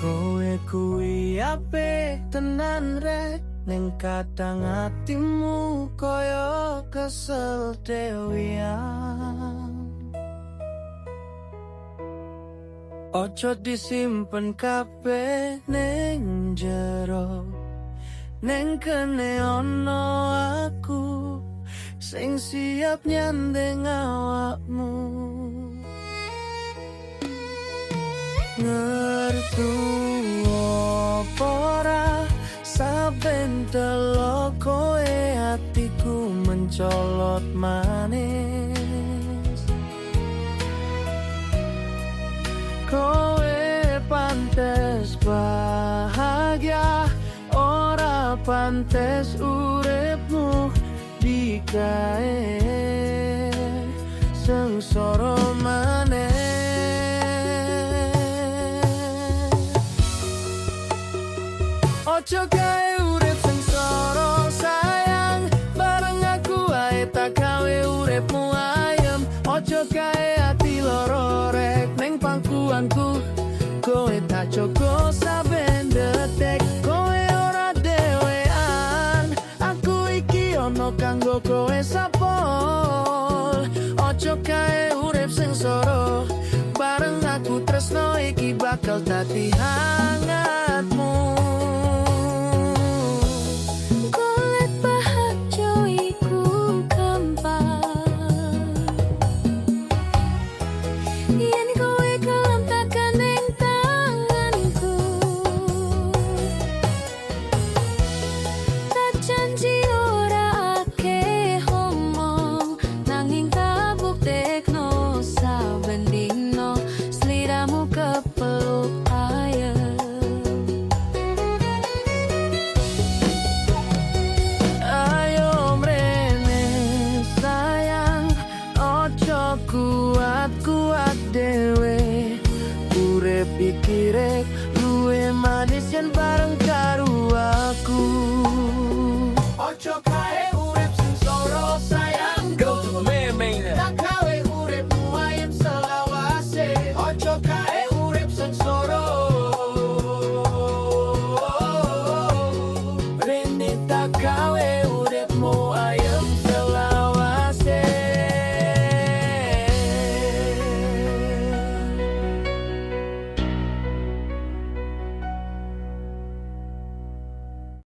Kowe kuwi apik tenan rek, ning kadang atimu koyo kesel dewian. Ojo disimpen kabeh ning jero, ning kene ono aku sing siap nyandeng awakmu. Ngertu apa ora saben delok kowe atiku mencolot manis. Kowe pantes bahagia, ora pantes uripmu dikae sengsara maneh. Ojo gawe urip sengsara sayang, bareng aku ae tak gawe uripmu ayem. Ojo gawe ati loro rek ning pangkuanku, kowe tak jogo saben detik. Kowe ora dhewean, aku iki ono kanggo kowe sapol. Ojo gawe urip sengsara, bareng aku tresno iki bakal dadi